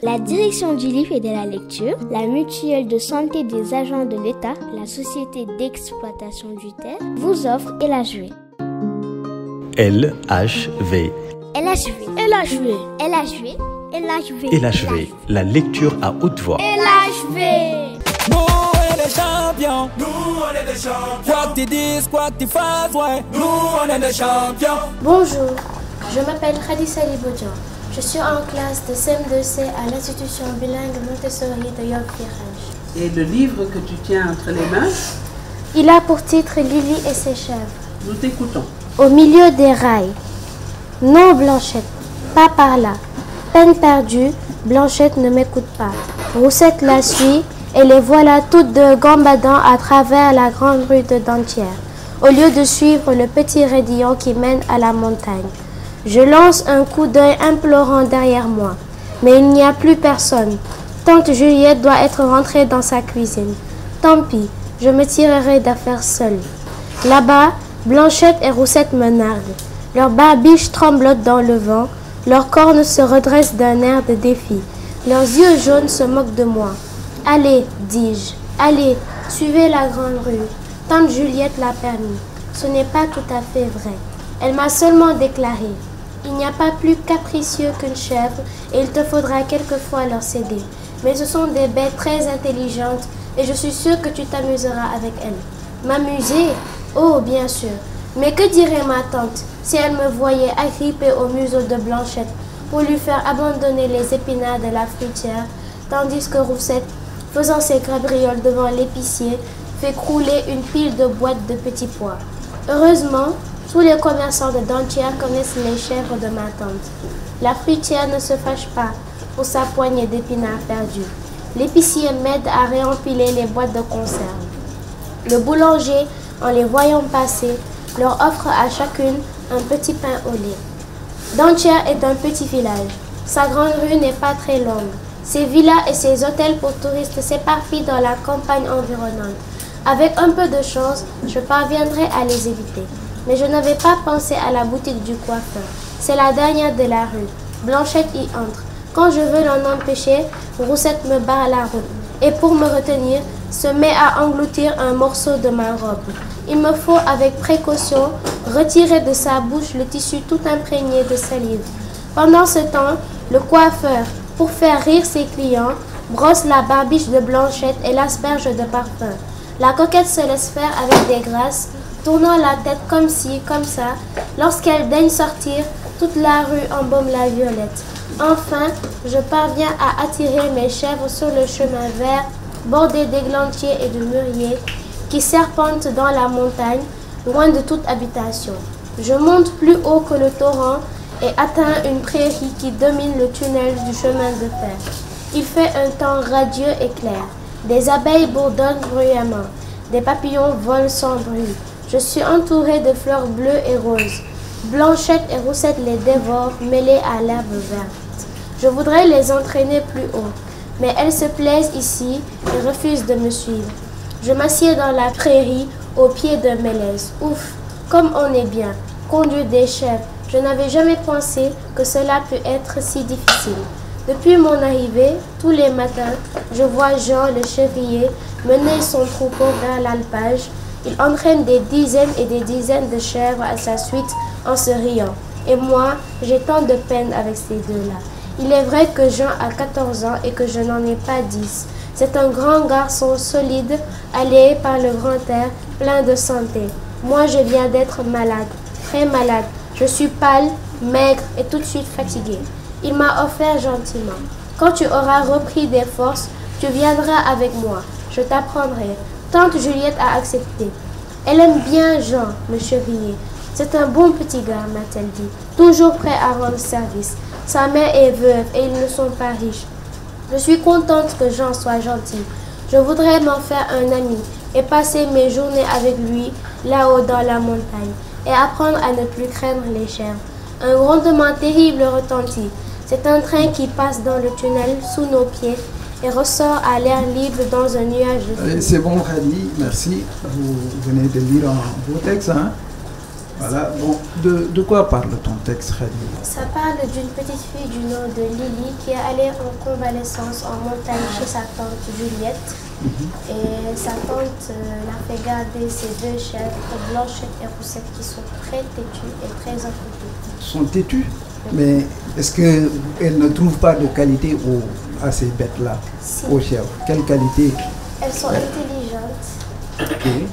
La direction du livre et de la lecture, la mutuelle de santé des agents de l'État, la société d'exploitation du terre, vous offre LHV. LHV. LHV. LHV. LHV. LHV, la lecture à haute voix. LHV. Nous on est des champions. Nous on est des champions. Quoi que tu dises, quoi que tu fasses, ouais. Nous on est des champions. Bonjour, je m'appelle Khadissa Libodjan. Je suis en classe de CM2C à l'institution bilingue Montessori de York-Virage. Et le livre que tu tiens entre les mains? Il a pour titre Lily et ses chèvres. Nous t'écoutons. Au milieu des rails. Non, Blanchette, pas par là. Peine perdue, Blanchette ne m'écoute pas. Roussette la suit et les voilà toutes deux gambadant à travers la grande rue de Dentière, au lieu de suivre le petit raidillon qui mène à la montagne. Je lance un coup d'œil implorant derrière moi, mais il n'y a plus personne. Tante Juliette doit être rentrée dans sa cuisine. Tant pis, je me tirerai d'affaire seule. Là-bas, Blanchette et Roussette me narguent. Leurs barbiches tremblotent dans le vent, leurs cornes se redressent d'un air de défi. Leurs yeux jaunes se moquent de moi. Allez, dis-je, allez, suivez la grande rue. Tante Juliette l'a permis. Ce n'est pas tout à fait vrai. Elle m'a seulement déclaré: il n'y a pas plus capricieux qu'une chèvre et il te faudra quelquefois leur céder. Mais ce sont des bêtes très intelligentes et je suis sûre que tu t'amuseras avec elles. M'amuser? Oh, bien sûr. Mais que dirait ma tante si elle me voyait agrippée au museau de Blanchette pour lui faire abandonner les épinards de la fruitière, tandis que Roussette, faisant ses cabrioles devant l'épicier, fait crouler une pile de boîtes de petits pois. Heureusement, tous les commerçants de Dentière connaissent les chèvres de ma tante. La fruitière ne se fâche pas pour sa poignée d'épinards perdus. L'épicier m'aide à réempiler les boîtes de conserve. Le boulanger, en les voyant passer, leur offre à chacune un petit pain au lait. Dentière est un petit village. Sa grande rue n'est pas très longue. Ses villas et ses hôtels pour touristes s'éparpillent dans la campagne environnante. Avec un peu de chance, je parviendrai à les éviter. Mais je n'avais pas pensé à la boutique du coiffeur. C'est la dernière de la rue. Blanchette y entre. Quand je veux l'en empêcher, Roussette me barre la route et pour me retenir, se met à engloutir un morceau de ma robe. Il me faut, avec précaution, retirer de sa bouche le tissu tout imprégné de salive. Pendant ce temps, le coiffeur, pour faire rire ses clients, brosse la barbiche de Blanchette et l'asperge de parfum. La coquette se laisse faire avec des grâces, tournant la tête comme ci, comme ça. Lorsqu'elle daigne sortir, toute la rue embaume la violette. Enfin, je parviens à attirer mes chèvres sur le chemin vert, bordé d'églantiers et de mûriers, qui serpentent dans la montagne, loin de toute habitation. Je monte plus haut que le torrent et atteins une prairie qui domine le tunnel du chemin de fer. Il fait un temps radieux et clair. Des abeilles bourdonnent bruyamment. Des papillons volent sans bruit. Je suis entourée de fleurs bleues et roses. Blanchette et Roussette les dévorent, mêlées à l'herbe verte. Je voudrais les entraîner plus haut, mais elles se plaisent ici et refusent de me suivre. Je m'assieds dans la prairie, au pied d'un mélèze. Ouf, comme on est bien, conduire des chèvres. Je n'avais jamais pensé que cela peut être si difficile. Depuis mon arrivée, tous les matins, je vois Jean le chevrier mener son troupeau vers l'alpage. Il entraîne des dizaines et des dizaines de chèvres à sa suite en se riant. Et moi, j'ai tant de peine avec ces deux-là. Il est vrai que Jean a 14 ans et que je n'en ai pas 10. C'est un grand garçon solide, alléé par le grand air, plein de santé. Moi, je viens d'être malade, très malade. Je suis pâle, maigre et tout de suite fatiguée. Il m'a offert gentiment: quand tu auras repris des forces, tu viendras avec moi. Je t'apprendrai. Tante Juliette a accepté. Elle aime bien Jean, le chevrier. C'est un bon petit gars, m'a-t-elle dit, toujours prêt à rendre service. Sa mère est veuve et ils ne sont pas riches. Je suis contente que Jean soit gentil. Je voudrais m'en faire un ami et passer mes journées avec lui là-haut dans la montagne et apprendre à ne plus craindre les chèvres. Un grondement terrible retentit. C'est un train qui passe dans le tunnel sous nos pieds et ressort à l'air libre dans un nuage de fumée. C'est bon, Khadi, merci. Vous venez de lire un beau texte, hein? Voilà, bon, de quoi parle ton texte, Khadija? Ça parle d'une petite fille du nom de Lily qui est allée en convalescence en montagne chez sa tante Juliette. Et sa tante l'a fait garder ses deux chèvres, Blanchette et Roussette, qui sont très têtues et très inquiétées. Sont têtues? Mais est-ce qu'elles ne trouvent pas de qualité à ces bêtes-là, Si. aux chèvres? Quelle qualité? Elles sont intelligentes et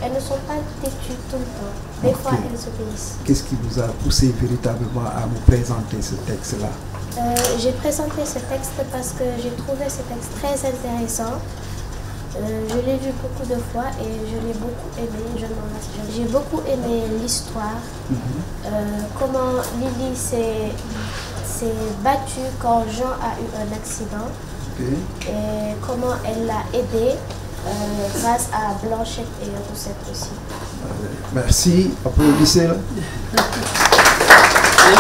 elles ne sont pas têtues tout le temps. Des fois, elles obéissent. Qu'est-ce qui vous a poussé véritablement à vous présenter ce texte-là? J'ai présenté ce texte parce que j'ai trouvé ce texte très intéressant. Je l'ai lu beaucoup de fois et je l'ai beaucoup aimé. J'ai beaucoup aimé l'histoire, comment Lily s'est battue quand Jean a eu un accident et comment elle l'a aidé grâce à Blanchette et Roussette aussi. Merci, applaudissez-le.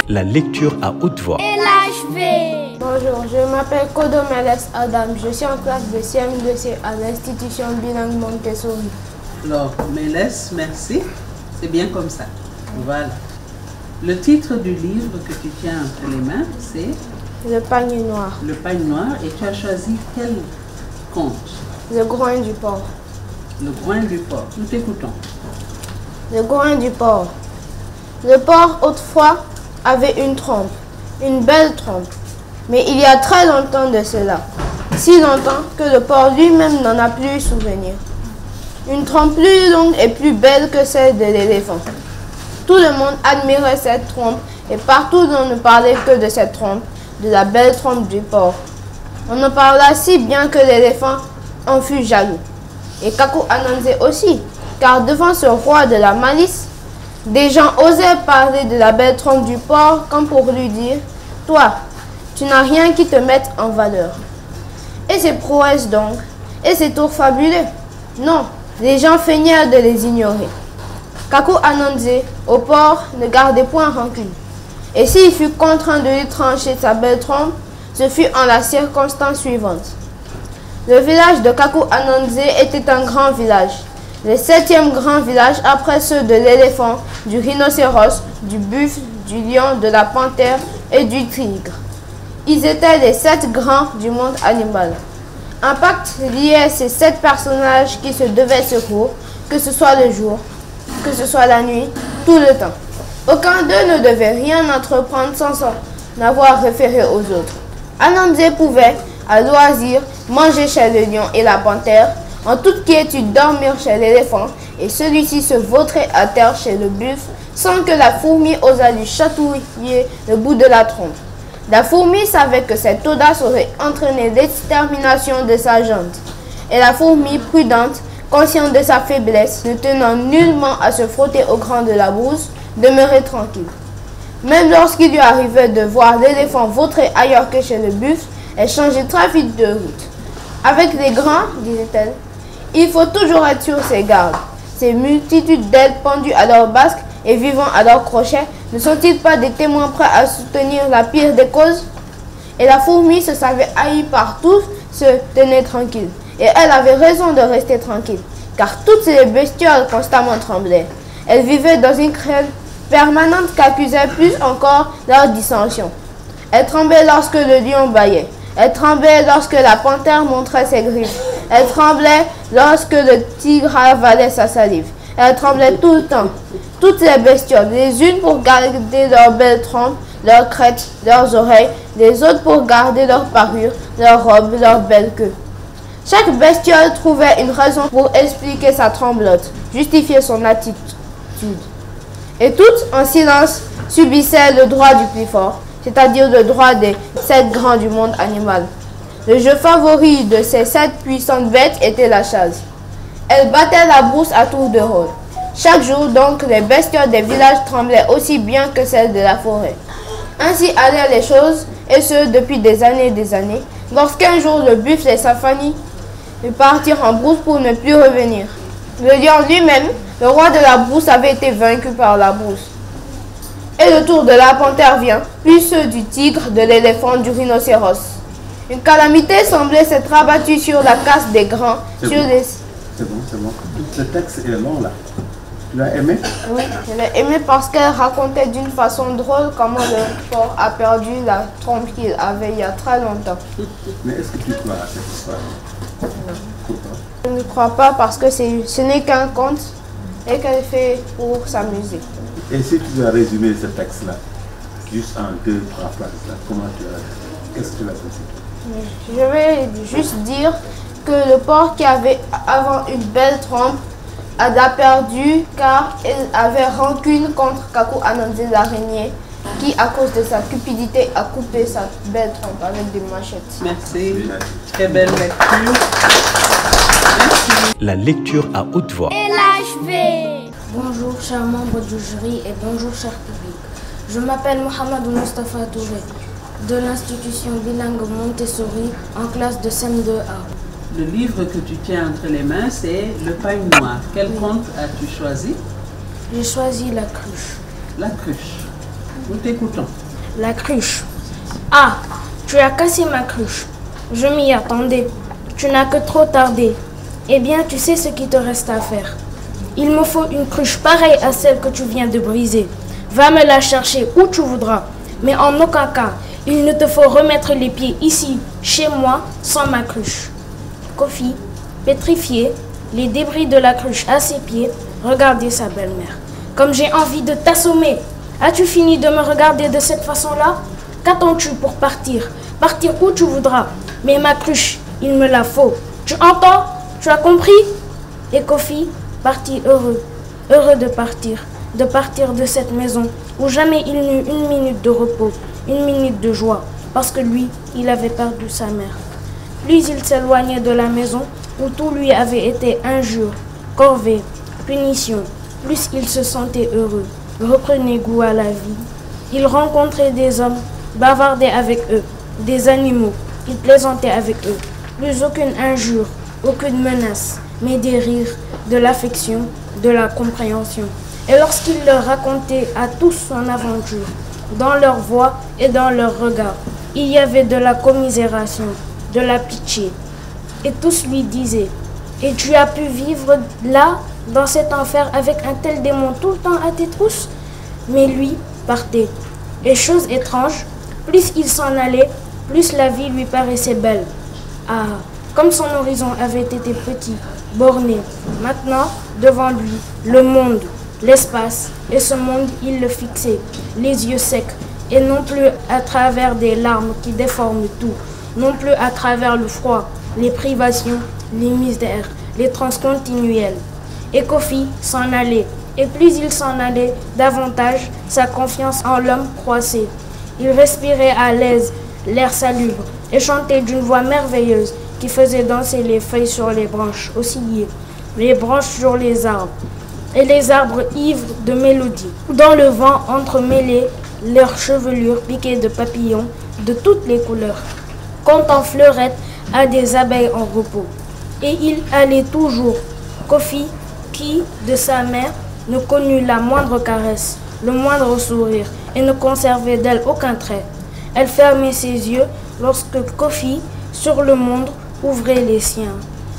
La lecture à haute voix. LHV. Bonjour, je m'appelle Kodomeles Adam. Je suis en classe de CM2C à l'institution bilingue Montessori. Alors, Mélès, merci. C'est bien comme ça. Voilà. Le titre du livre que tu tiens entre les mains, c'est Le panier noir. Le pagne noir. Et tu as choisi quel conte? Le groin du porc. Le groin du porc. Nous t'écoutons. Le groin du porc. Le porc, autrefois, avait une trompe, une belle trompe. Mais il y a très longtemps de cela, si longtemps que le porc lui-même n'en a plus souvenir. Une trompe plus longue et plus belle que celle de l'éléphant. Tout le monde admirait cette trompe et partout on ne parlait que de cette trompe, de la belle trompe du porc. On en parla si bien que l'éléphant en fut jaloux. Et Kaku Ananzé aussi, car devant ce roi de la malice, des gens osaient parler de la belle trompe du porc comme pour lui dire « Toi, tu n'as rien qui te mette en valeur. » Et ces prouesses donc, et ces tours fabuleux? Non, les gens feignèrent de les ignorer. Kaku Ananzé, au porc, ne gardait point rancune. Et s'il fut contraint de lui trancher sa belle trompe, ce fut en la circonstance suivante. Le village de Kaku Ananzé était un grand village. Le 7e grand village après ceux de l'éléphant, du rhinocéros, du buffle, du lion, de la panthère et du tigre. Ils étaient les 7 grands du monde animal. Un pacte liait ces 7 personnages qui se devaient secours, que ce soit le jour, que ce soit la nuit, tout le temps. Aucun d'eux ne devait rien entreprendre sans s'en avoir référé aux autres. Ananzé pouvait, à loisir, manger chez le lion et la panthère, en toute quiétude dormir chez l'éléphant, et celui-ci se vautrer à terre chez le buffle, sans que la fourmi osât lui chatouiller le bout de la trompe. La fourmi savait que cette audace aurait entraîné l'extermination de sa jante. Et la fourmi, prudente, consciente de sa faiblesse, ne tenant nullement à se frotter au grand de la brousse, demeurait tranquille. Même lorsqu'il lui arrivait de voir l'éléphant vautrer ailleurs que chez le buffle, elle changeait très vite de route. Avec les grands, disait-elle, il faut toujours être sur ses gardes. Ces multitudes d'ailes pendues à leurs basques et vivant à leurs crochets, ne sont-ils pas des témoins prêts à soutenir la pire des causes? Et la fourmi se savait haïe par tous, se tenait tranquille. Et elle avait raison de rester tranquille, car toutes les bestioles constamment tremblaient. Elles vivaient dans une crainte permanente qu'accusait plus encore leur dissension. Elles tremblaient lorsque le lion bâillait. Elle tremblait lorsque la panthère montrait ses griffes. Elle tremblait lorsque le tigre avalait sa salive. Elle tremblait tout le temps. Toutes les bestioles, les unes pour garder leur belle trompe, leurs crêtes, leurs oreilles, les autres pour garder leur parure, leur robe, leur belle queue. Chaque bestiole trouvait une raison pour expliquer sa tremblote, justifier son attitude. Et toutes, en silence, subissaient le droit du plus fort, c'est-à-dire le droit des 7 grands du monde animal. Le jeu favori de ces 7 puissantes bêtes était la chasse. Elles battaient la brousse à tour de rôle. Chaque jour donc, les bestioles des villages tremblaient aussi bien que celles de la forêt. Ainsi allaient les choses, et ce depuis des années, lorsqu'un jour le buffle et sa famille partirent en brousse pour ne plus revenir. Le lion lui-même, le roi de la brousse, avait été vaincu par la brousse. Et le tour de la panthère vient, puis ceux du tigre, de l'éléphant, du rhinocéros. Une calamité semblait s'être abattue sur la caste des grands, sur les... C'est bon. Ce texte est long là. Tu l'as aimé? Oui, je l'ai aimé parce qu'elle racontait d'une façon drôle comment le porc a perdu la trompe qu'il avait il y a très longtemps. Mais est-ce que tu crois à cette histoire? Non. Pourquoi? Je ne crois pas parce que ce n'est qu'un conte et qu'elle fait pour s'amuser. Et si tu dois résumer ce texte-là, juste en 2-3 phrases, qu'est-ce que tu vas penser? Je vais juste dire que le porc qui avait avant une belle trompe a perdu car il avait rancune contre Kaku Anansi l'araignée qui, à cause de sa cupidité, a coupé sa belle trompe avec des machettes. Merci. Très belle lecture. Merci. La lecture à haute voix. LHV. Bonjour chers membres du jury et bonjour cher public. Je m'appelle Mohamed Moustapha Touré de l'institution bilingue Montessori en classe de CM2A. Le livre que tu tiens entre les mains, c'est Le pagne noir. Quel conte as-tu choisi? J'ai choisi la cruche. La cruche. Nous t'écoutons. La cruche. Ah, tu as cassé ma cruche. Je m'y attendais. Tu n'as que trop tardé. Eh bien, tu sais ce qu'il te reste à faire. Il me faut une cruche pareille à celle que tu viens de briser. Va me la chercher où tu voudras. Mais en aucun cas, il ne te faut remettre les pieds ici, chez moi, sans ma cruche. Kofi, pétrifié, les débris de la cruche à ses pieds, regardait sa belle-mère. Comme j'ai envie de t'assommer. As-tu fini de me regarder de cette façon-là? Qu'attends-tu pour partir? Partir où tu voudras. Mais ma cruche, il me la faut. Tu entends? Tu as compris? Et Kofi partit heureux, heureux de partir de cette maison où jamais il n'eut une minute de repos, une minute de joie, parce que lui, il avait perdu sa mère. Plus il s'éloignait de la maison où tout lui avait été injure, corvée, punition, plus il se sentait heureux, reprenait goût à la vie. Il rencontrait des hommes, bavardait avec eux, des animaux, il plaisantait avec eux. Plus aucune injure, aucune menace, mais des rires, de l'affection, de la compréhension. Et lorsqu'il leur racontait à tous son aventure, dans leur voix et dans leur regard, il y avait de la commisération, de la pitié. Et tous lui disaient, « Et tu as pu vivre là, dans cet enfer, avec un tel démon tout le temps à tes trousses ?» Mais lui partait. Et chose étrange, plus il s'en allait, plus la vie lui paraissait belle. Ah, comme son horizon avait été petit, borné, maintenant, devant lui, le monde, l'espace, et ce monde, il le fixait, les yeux secs, et non plus à travers des larmes qui déforment tout, non plus à travers le froid, les privations, les misères, les transcontinuels. Et Kofi s'en allait, et plus il s'en allait, davantage sa confiance en l'homme croissait. Il respirait à l'aise, l'air salubre, et chantait d'une voix merveilleuse qui faisait danser les feuilles sur les branches, osciller, les branches sur les arbres, et les arbres ivres de mélodie. Dans le vent entremêlé, leurs chevelures piquées de papillons de toutes les couleurs, comptant fleurettes à des abeilles en repos. Et il allait toujours, Kofi, qui, de sa mère, ne connut la moindre caresse, le moindre sourire, et ne conservait d'elle aucun trait. Elle fermait ses yeux lorsque Kofi, sur le monde, ouvrait les siens.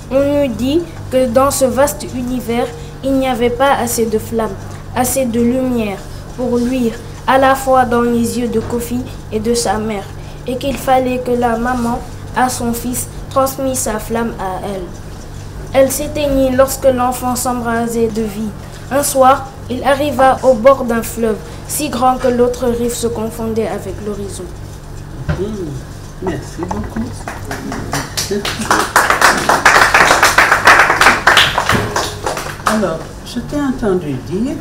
On eût dit que dans ce vaste univers, il n'y avait pas assez de flammes, assez de lumière pour luire à la fois dans les yeux de Kofi et de sa mère, et qu'il fallait que la maman, à son fils, transmît sa flamme à elle. Elle s'éteignit lorsque l'enfant s'embrasait de vie. Un soir, il arriva au bord d'un fleuve, si grand que l'autre rive se confondait avec l'horizon. Merci beaucoup. Alors, je t'ai entendu dire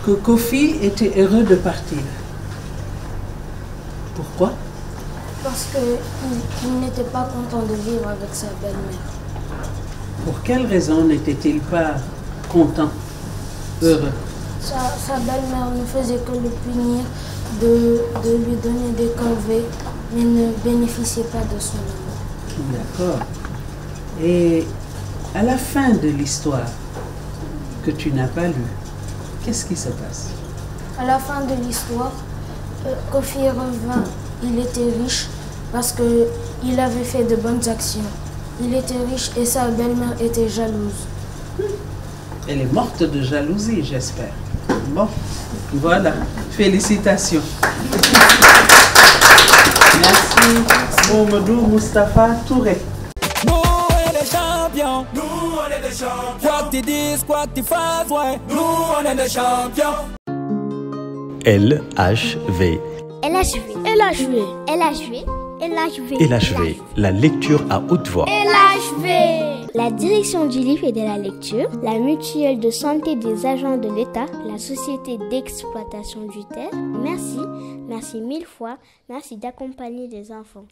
que Kofi était heureux de partir. Pourquoi? Parce qu'il n'était pas content de vivre avec sa belle-mère. Pour quelle raison n'était-il pas content, heureux? Sa belle-mère ne faisait que le punir, de lui donner des corvées, mais ne bénéficiait pas de son amour. D'accord. Et à la fin de l'histoire que tu n'as pas lue, qu'est-ce qui se passe? À la fin de l'histoire, Kofi revint. Il était riche parce qu'il avait fait de bonnes actions. Il était riche et sa belle-mère était jalouse. Elle est morte de jalousie, j'espère. Bon, voilà. Félicitations. Merci. Mamadou Moustapha Touré. Nous, on est des champions. Nous, on est des champions. Quoi que tu dises, quoi que tu fasses, ouais. Nous, on est des champions. LHV. LHV. LHV, la lecture à haute voix. LHV. La direction du livre et de la lecture, la mutuelle de santé des agents de l'État, la société d'exploitation du terre. Merci mille fois, merci d'accompagner des enfants.